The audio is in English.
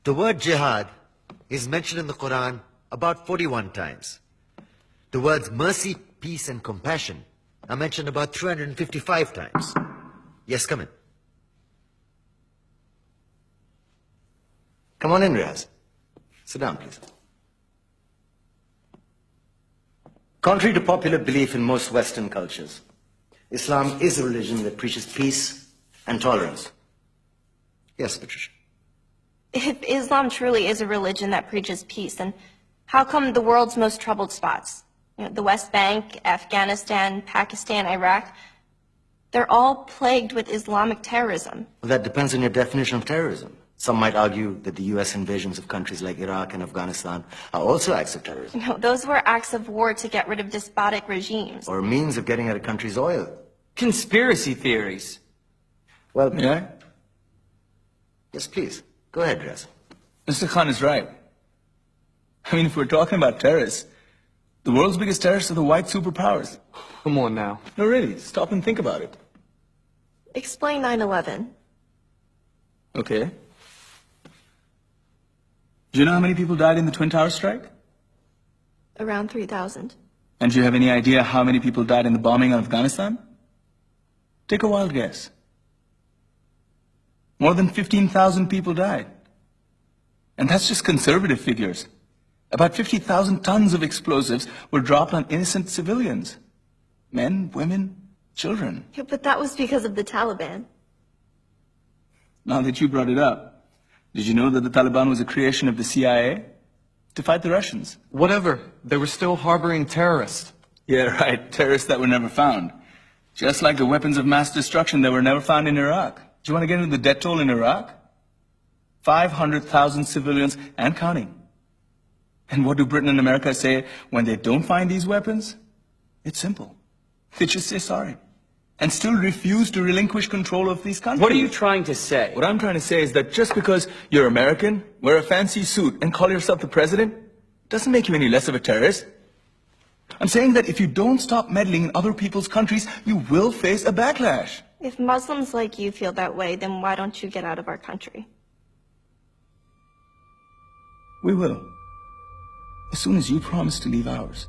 The word jihad is mentioned in the Quran about 41 times. The words mercy, peace, and compassion are mentioned about 355 times. Yes, come in. Come on in, Riaz. Sit down, please. Contrary to popular belief in most Western cultures, Islam is a religion that preaches peace and tolerance. Yes, Patricia. If Islam truly is a religion that preaches peace, then how come the world's most troubled spots, the West Bank, Afghanistan, Pakistan, Iraq, they're all plagued with Islamic terrorism? Well, that depends on your definition of terrorism. Some might argue that the U.S. invasions of countries like Iraq and Afghanistan are also acts of terrorism. No, those were acts of war to get rid of despotic regimes. Or a means of getting at a country's oil. Conspiracy theories. Well, May I? Yes, please. Go ahead, Riaz. Mr. Khan is right. I mean, if we're talking about terrorists, the world's biggest terrorists are the white superpowers. Come on now. No, really, stop and think about it. Explain 9/11. Okay. Do you know how many people died in the Twin Towers strike? Around 3,000. And do you have any idea how many people died in the bombing of Afghanistan? Take a wild guess. More than 15,000 people died. And that's just conservative figures. About 50,000 tons of explosives were dropped on innocent civilians. Men, women, children. Yeah, but that was because of the Taliban. Now that you brought it up, did you know that the Taliban was a creation of the CIA to fight the Russians? Whatever. They were still harboring terrorists. Yeah, right. Terrorists that were never found. Just like the weapons of mass destruction that were never found in Iraq. Do you want to get into the death toll in Iraq? 500,000 civilians and counting. And what do Britain and America say when they don't find these weapons? It's simple. They just say sorry. And still refuse to relinquish control of these countries. What are you trying to say? What I'm trying to say is that just because you're American, wear a fancy suit, and call yourself the president, doesn't make you any less of a terrorist. I'm saying that if you don't stop meddling in other people's countries, you will face a backlash. If Muslims like you feel that way, then why don't you get out of our country? We will. As soon as you promise to leave ours.